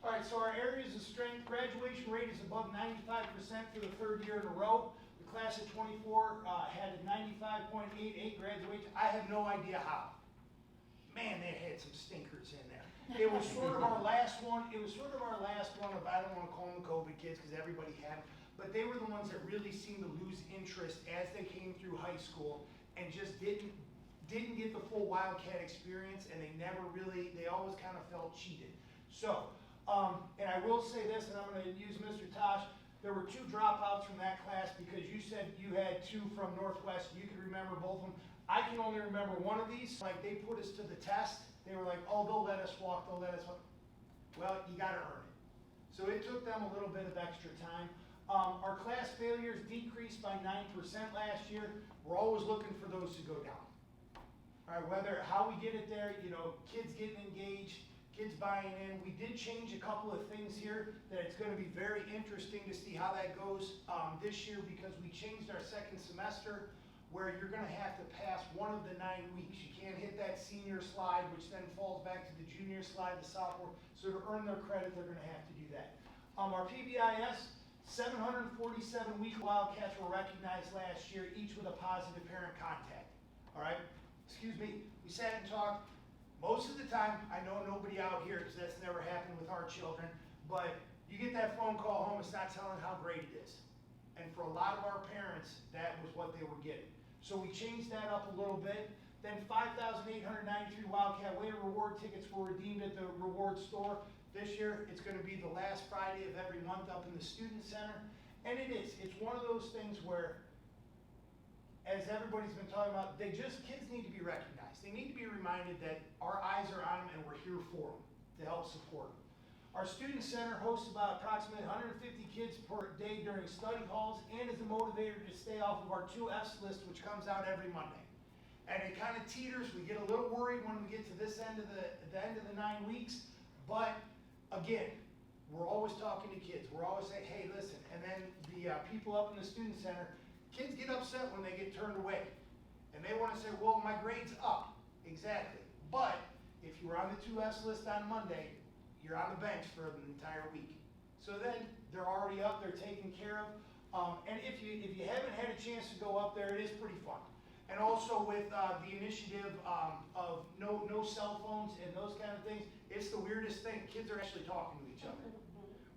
All right, so our areas of strength, graduation rate is above 95% for the 3rd year in a row. The class of 24 had a 95.88 graduation. I have no idea how. Man, they had some stinkers in there. It was sort of our last one. It was sort of our last one of, I don't want to call them the COVID kids because everybody had them, but they were the ones that really seemed to lose interest as they came through high school and just didn't get the full Wildcat experience, and they always kind of felt cheated. So, and I will say this, and I'm going to use Mr. Tosh. There were 2 dropouts from that class because you said you had 2 from Northwest. You could remember both of them. I can only remember one of these. Like, they put us to the test. They were like, oh, they'll let us walk, they'll let us walk. Well, you got to earn it. So it took them a little bit of extra time. Our class failures decreased by 9% last year. We're always looking for those to go down. All right, how we get it there, kids getting engaged, kids buying in. We did change a couple of things here that it's going to be very interesting to see how that goes this year, because we changed our 2nd semester where you're going to have to pass one of the 9 weeks. You can't hit that senior slide, which then falls back to the junior slide, the sophomore. So to earn their credit, they're going to have to do that. Our PBIS, 747 week Wildcats were recognized last year, each with a positive parent contact. All right, excuse me, we sat and talked. Most of the time, I know nobody out here, because that's never happened with our children, but you get that phone call home, it's not telling how great it is. And for a lot of our parents, that was what they were getting. So we changed that up a little bit. Then 5,893 Wildcat Way to Reward tickets were redeemed at the reward store. This year, it's gonna be the last Friday of every month up in the Student Center. And it's one of those things where, as everybody's been talking about, kids need to be recognized. They need to be reminded that our eyes are on them and we're here for them, to help support them. Our Student Center hosts about approximately 150 kids per day during study halls and is a motivator to stay off of our 2Fs list, which comes out every Monday. And it kind of teeters, we get a little worried when we get to this end of the end of the 9 weeks, but again, we're always talking to kids. We're always saying, hey, listen, and then the people up in the Student Center, kids get upset when they get turned away. And they want to say, well, my grade's up. Exactly. But if you were on the 2Fs list on Monday, you're on the bench for an entire week. So then they're already up, they're taken care of. And if you haven't had a chance to go up there, it is pretty fun. And also with the initiative of no cell phones and those kind of things, it's the weirdest thing. Kids are actually talking to each other.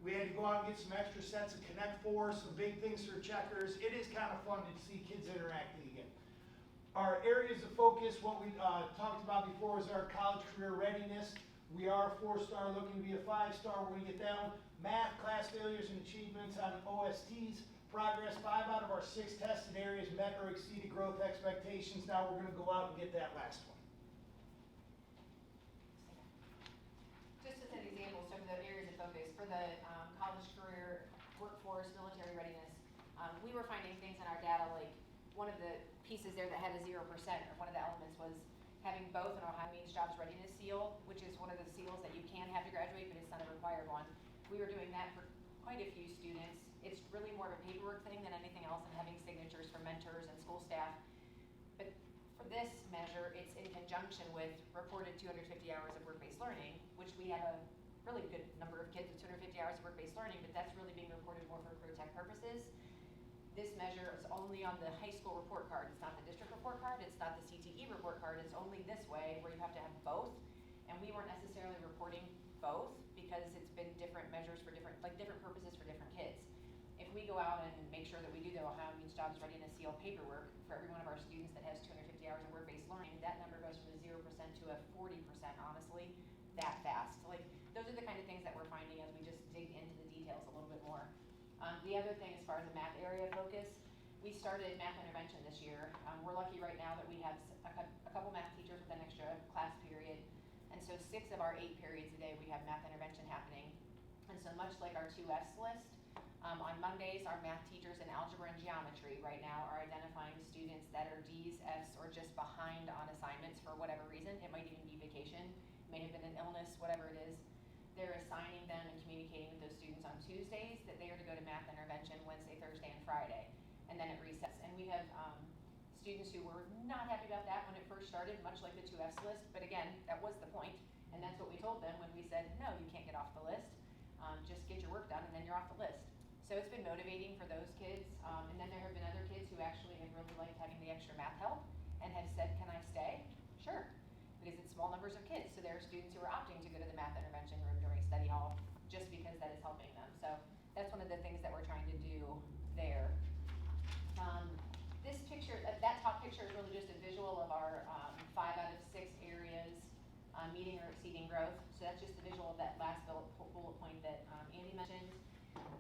We had to go out and get some extra sets of Connect Four, some big things for checkers. It is kind of fun to see kids interacting again. Our areas of focus, what we talked about before, is our college career readiness. We are a 4-star, looking to be a 5-star. We're going to get down math, class failures, and achievements on OSTs. Progress, 5 out of our 6 tested areas met or exceeded growth expectations. Now we're going to go out and get that last one. Just as an example, some of the areas of focus for the college career, workforce, military readiness, we were finding things in our data, like one of the pieces there that had a 0%, or one of the elements was having both an Ohio Means Jobs Readiness seal, which is one of the seals that you can have to graduate, but it's not a required one. We were doing that for quite a few students. It's really more of a paperwork thing than anything else, and having signatures from mentors and school staff. But for this measure, it's in conjunction with reported 250 hours of work-based learning, which we have a really good number of kids with 250 hours of work-based learning, but that's really being reported more for career tech purposes. This measure is only on the high school report card. It's not the district report card. It's not the CTE report card. It's only this way, where you have to have both. And we weren't necessarily reporting both because it's been different measures for different purposes for different kids. If we go out and make sure that we do the Ohio Means Jobs Readiness Seal paperwork for every one of our students that has 250 hours of work-based learning, that number goes from a 0% to a 40%, honestly, that fast. Like, those are the kind of things that we're finding as we just dig into the details a little bit more. The other thing, as far as the math area focus, we started math intervention this year. We're lucky right now that we have a couple math teachers with an extra class period. And so 6 of our 8 periods a day, we have math intervention happening. And so much like our 2Fs list, on Mondays, our math teachers in algebra and geometry right now are identifying students that are Ds, Fs, or just behind on assignments for whatever reason. It might even be vacation, it may have been an illness, whatever it is. They're assigning them and communicating with those students on Tuesdays that they are to go to math intervention Wednesday, Thursday, and Friday. And then it resets. And we have students who were not happy about that when it first started, much like the 2Fs list. But again, that was the point. And that's what we told them when we said, no, you can't get off the list. Just get your work done and then you're off the list. So it's been motivating for those kids. And then there have been other kids who actually have really liked having the extra math help and have said, can I stay? Sure. Because it's small numbers of kids. So there are students who are opting to go to the math intervention room during study hall just because that is helping them. So that's one of the things that we're trying to do there. This picture, that top picture is really just a visual of our 5 out of 6 areas meeting or exceeding growth. So that's just the visual of that last bullet point that Andy mentioned.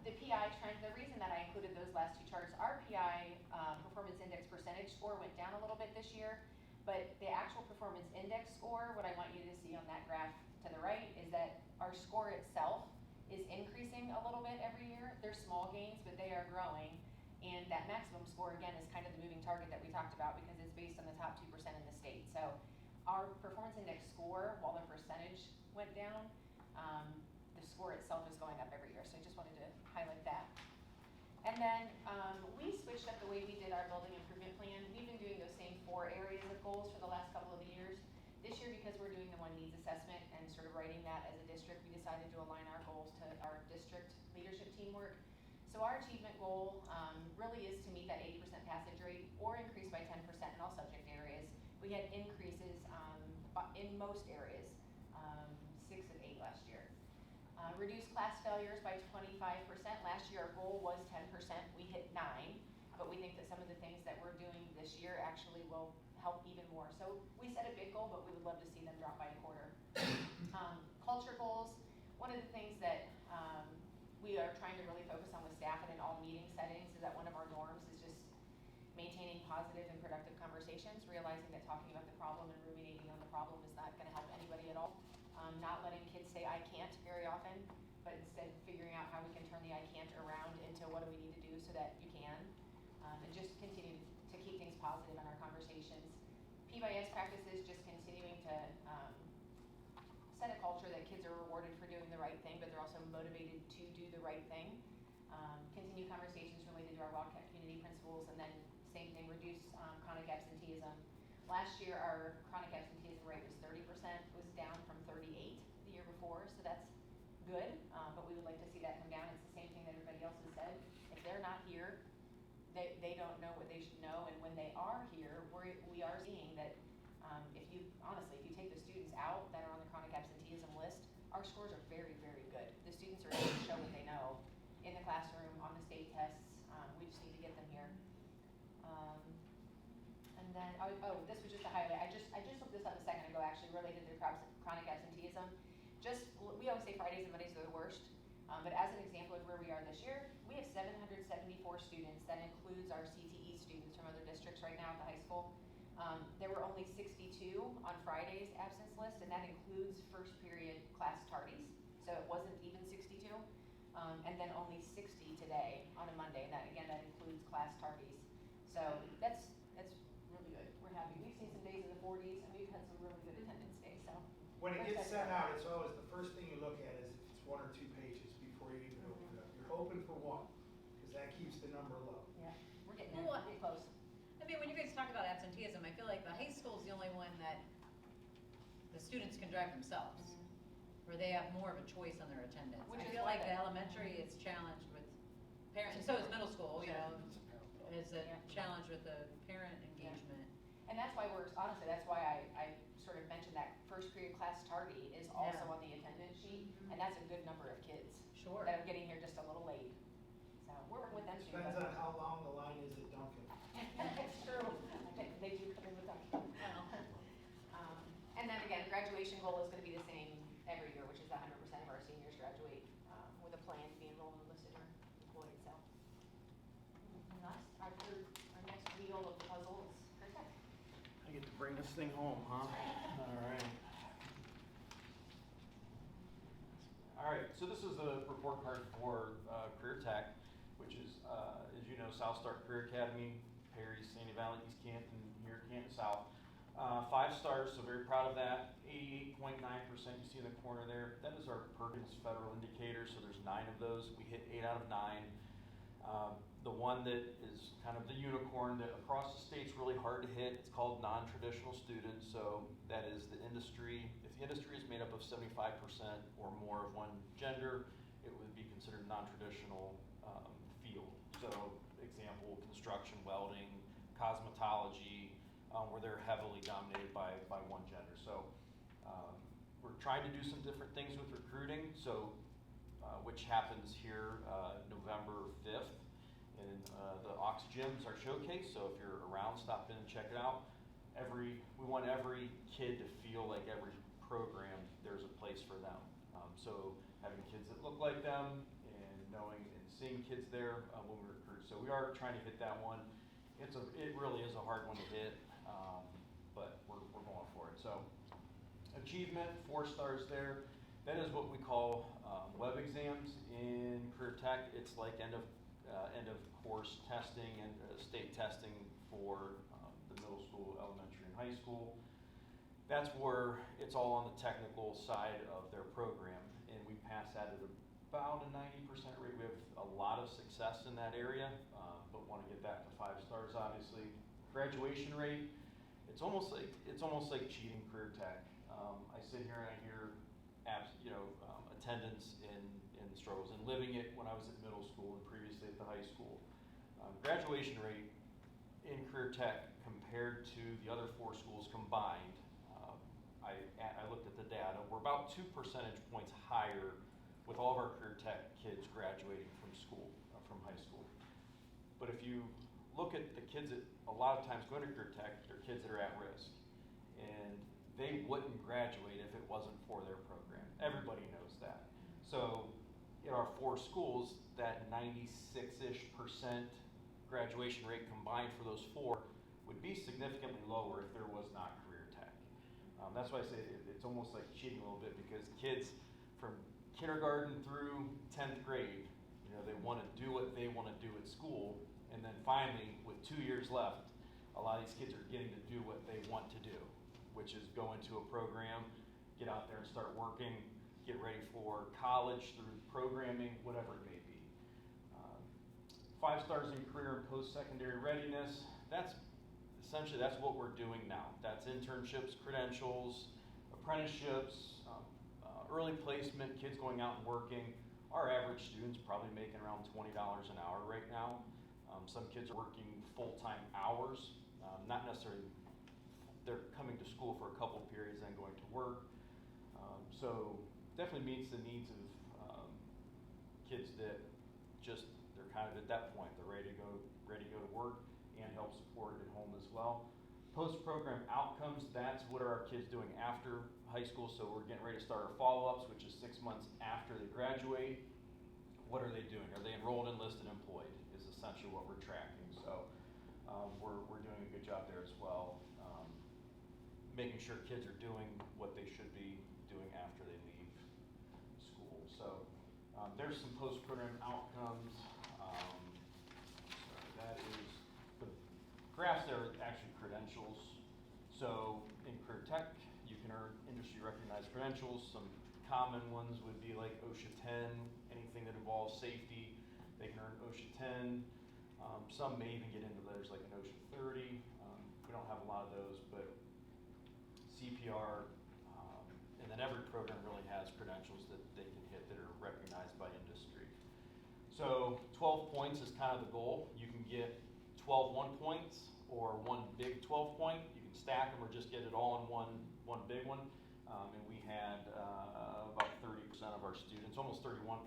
The PI trend, the reason that I included those last 2 charts, our PI performance index percentage score went down a little bit this year. But the actual performance index score, what I want you to see on that graph to the right, is that our score itself is increasing a little bit every year. They're small gains, but they are growing. And that maximum score, again, is kind of the moving target that we talked about because it's based on the top 2% in the state. So our performance index score, while the percentage went down, the score itself is going up every year. So I just wanted to highlight that. And then we switched up the way we did our building improvement plan. We've been doing those same 4 areas of goals for the last couple of years. This year, because we're doing the one needs assessment and sort of writing that as a district, we decided to align our goals to our district leadership teamwork. So our achievement goal really is to meet that 80% passage rate or increase by 10% in all subject areas. We had increases in most areas, 6 of 8 last year. Reduce class failures by 25%. Last year our goal was 10%. We hit 9, but we think that some of the things that we're doing this year actually will help even more. So we set a big goal, but we would love to see them drop by a quarter. Culture goals. One one of the things that we are trying to really focus on with staff and in all meeting settings is that one of our norms is just maintaining positive and productive conversations, realizing that talking about the problem and ruminating on the problem is not going to help anybody at all. Not letting kids say I can't very often, but instead figuring out how we can turn the I can't around into what do we need to do so that you can. And just continue to keep things positive in our conversations. PBIS practices, just continuing to set a culture that kids are rewarded for doing the right thing, but they're also motivated to do the right thing. Continue conversations related to our Wildcat community principles, and then same thing, reduce chronic absenteeism. Last year, our chronic absenteeism rate was 30%, was down from 38 the year before, so that's good, but we would like to see that come down. It's the same thing that everybody else has said. If they're not here, they don't know what they should know, and when they are here, we are seeing that if you take the students out that are on the chronic absenteeism list, our scores are very, very good. The students are able to show what they know in the classroom, on the state tests. We just need to get them here. And then, this was just a highlight. I just looked this up a second ago, actually, related to chronic absenteeism. We always say Fridays and Mondays are the worst, but as an example of where we are this year, we have 774 students. That includes our CTE students from other districts right now at the high school. There were only 62 on Friday's absence list, and that includes first period class tardies, so it wasn't even 62. And then only 60 today on a Monday, and that includes class tardies. So that's really good. We're happy. We've seen some days in the 40s, and we've had some really good attendance days. So When it gets sent out, it's always the first thing you look at is if it's 1 or 2 pages before you even open it up. You're hoping for 1, because that keeps the number low. yeah, we're getting there. Well, We're getting close. I mean, when you guys talk about absenteeism, I feel like the high school is the only one that the students can drive themselves, where they have more of a choice on their attendance. Which I is feel why like the the- elementary is challenged with parents, and so is middle school, you know, is a Yeah. challenge with the parent engagement. And that's why that's why I sort of mentioned that first period class tardy is also Yeah. on the attendance sheet, and that's a good number of kids Sure. that are getting here just a little late. So we're working with them too. Depends on how long the line is at Dunkin'. It's true. They do come in with them. And then again, graduation goal is gonna be the same every year, which is 100% of our seniors graduate, with a plan to be enrolled and listed or employed, so. And that's our next wheel of the puzzle is career tech. I get to bring this thing home, huh? All right. All right, so this is the report card for Career Tech, which is, as you know, South Start Career Academy, Perry, Sandy Valley, East Canton, here Canton South. 5 stars, so very proud of that. 88.9% you see in the corner there. That is our Perkins Federal Indicator, so there's 9 of those. We hit 8 out of 9. The one that is kind of the unicorn that across the state's really hard to hit, it's called non-traditional students. So that is the industry. If the industry is made up of 75% or more of one gender, it would be considered non-traditional field. So example, construction, welding, cosmetology, where they're heavily dominated by one gender. So we're trying to do some different things with recruiting, so which happens here November 5th. And the Ox Gym's our showcase, so if you're around, stop in and check it out. We want every kid to feel like every program, there's a place for them. So having kids that look like them and knowing and seeing kids there when we recruit. So we are trying to hit that one. It really is a hard one to hit, but we're going for it. So achievement, 4 stars there. That is what we call web exams in Career Tech. It's like end of course testing and state testing for the middle school, elementary, and high school. That's where it's all on the technical side of their program, and we pass that at about a 90% rate. We have a lot of success in that area, but want to get back to 5 stars, obviously. Graduation rate, it's almost like cheating Career Tech. I sit here and I hear attendance in struggles, and living it when I was at middle school and previously at the high school. Graduation rate in Career Tech compared to the other 4 schools combined, I looked at the data, we're about 2 percentage points higher with all of our Career Tech kids graduating from school, from high school. But if you look at the kids that a lot of times go to Career Tech, they're kids that are at risk. And they wouldn't graduate if it wasn't for their program. Everybody knows that. So in our 4 schools, that 96-ish% graduation rate combined for those 4 would be significantly lower if there was not career tech. That's why I say it's almost like cheating a little bit, because kids from kindergarten through 10th grade, you know, they want to do what they want to do at school, and then finally, with 2 years left, a lot of these kids are getting to do what they want to do, which is go into a program, get out there and start working, get ready for college through programming, whatever it may be. 5 stars in career and post-secondary readiness, that's what we're doing now. That's internships, credentials, apprenticeships, early placement, kids going out and working. Our average student's probably making around $20 an hour right now. Some kids are working full-time hours, not necessarily, they're coming to school for a couple periods and going to work. So definitely meets the needs of kids that just, they're kind of at that point, they're ready to go to work and help support at home as well. Post-program outcomes, that's what are our kids doing after high school. So we're getting ready to start our follow-ups, which is 6 months after they graduate. What are they doing? Are they enrolled, enlisted, employed is essentially what we're tracking. So we're doing a good job there as well, making sure kids are doing what they should be doing after they leave school. So there's some post-program outcomes. Sorry, that is, the graphs there are actually credentials. So in career tech, you can earn industry recognized credentials. Some common ones would be like OSHA 10, anything that involves safety, they can earn OSHA 10. Some may even get into letters like an OSHA 30. We don't have a lot of those, but CPR, and then every program really has credentials that they can hit that are recognized by industry. So 12 points is kind of the goal. You can get 12 1 points or one big 12 point. You can stack them or just get it all in one big one. And we had about 30% of our students, almost 31%,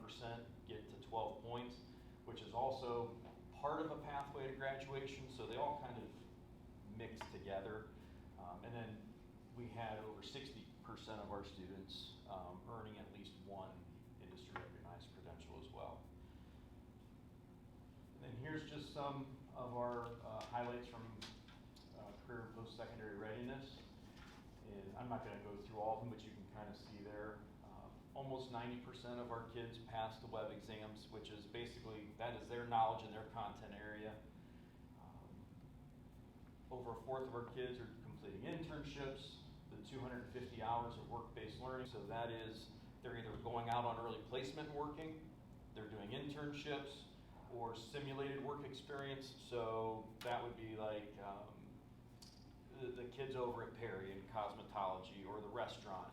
get to 12 points, which is also part of a pathway to graduation. So they all kind of mix together. And then we had over 60% of our students earning at least one industry recognized credential as well. And then here's just some of our highlights from career and post-secondary readiness. And I'm not going to go through all of them, but you can kind of see there. Almost 90% of our kids pass the web exams, which is basically, that is their knowledge in their content area. Over a fourth of our kids are completing internships, the 250 hours of work-based learning. So that is, they're either going out on early placement and working, they're doing internships, or simulated work experience. So that would be like the kids over at Perry in cosmetology or the restaurant.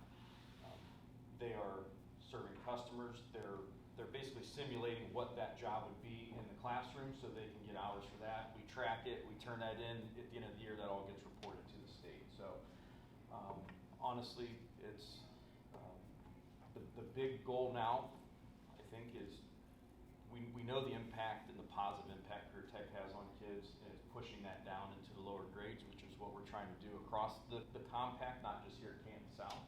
They are serving customers. They're basically simulating what that job would be in the classroom so they can get hours for that. We track it, we turn that in. At the end of the year, that all gets reported to the state. So honestly, it's the big goal now, I think, is we know the impact and the positive impact career tech has on kids, and it's pushing that down into the lower grades, which is what we're trying to do across the compact, not just here at Canton South.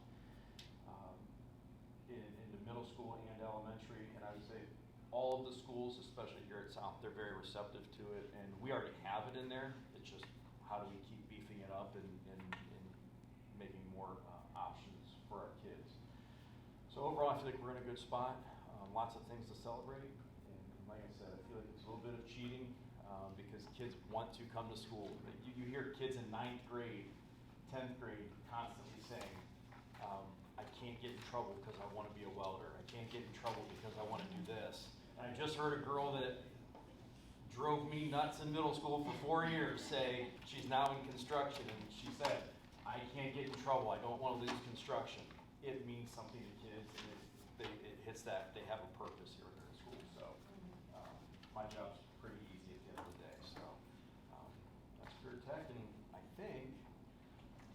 In the middle school and elementary, and I would say all of the schools, especially here at South, they're very receptive to it, and we already have it in there. It's just how do we keep beefing it up and making more options for our kids. So overall, I feel like we're in a good spot. Lots of things to celebrate, and like I said, I feel like it's a little bit of cheating because kids want to come to school. You hear kids in 9th grade, 10th grade constantly saying, I can't get in trouble because I want to be a welder. I can't get in trouble because I want to do this. And I just heard a girl that drove me nuts in middle school for 4 years say she's now in construction, and she said, I can't get in trouble. I don't want to lose construction. It means something to kids, and it hits that they have a purpose here in school. So my job's pretty easy at the end of the day. So that's career tech, and I think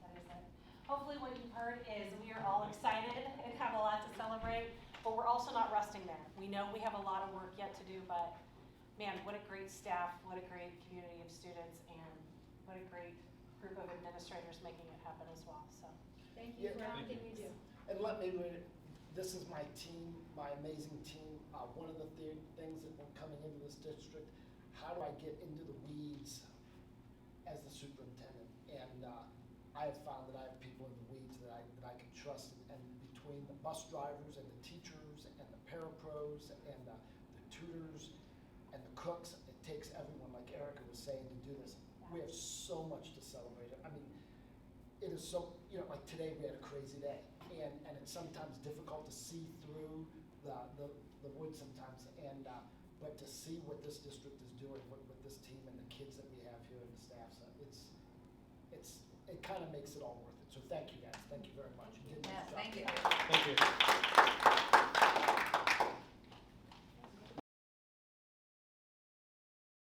That is it. Hopefully what you've heard is we are all excited and have a lot to celebrate, but we're also not resting there. We know we have a lot of work yet to do, but man, what a great staff, what a great community of students, and what a great group of administrators making it happen as well. So Thank you for Yeah. everything you do. And let me this is my team, my amazing team. One of the things that when coming into this district, how do I get into the weeds as the superintendent? And I have found that I have people in the weeds that I can trust, and between the bus drivers and the teachers and the parapros and the tutors and the cooks, it takes everyone, like Erica was saying, to do this. We have so much to celebrate. I mean, it is so, like today we had a crazy day, and it's sometimes difficult to see through the wood sometimes, but to see what this district is doing with this team and the kids that we have here and the staff, so it kind of makes it all worth it. So thank you guys, thank you very much. You did a nice Yes, job. thank you. Thank you.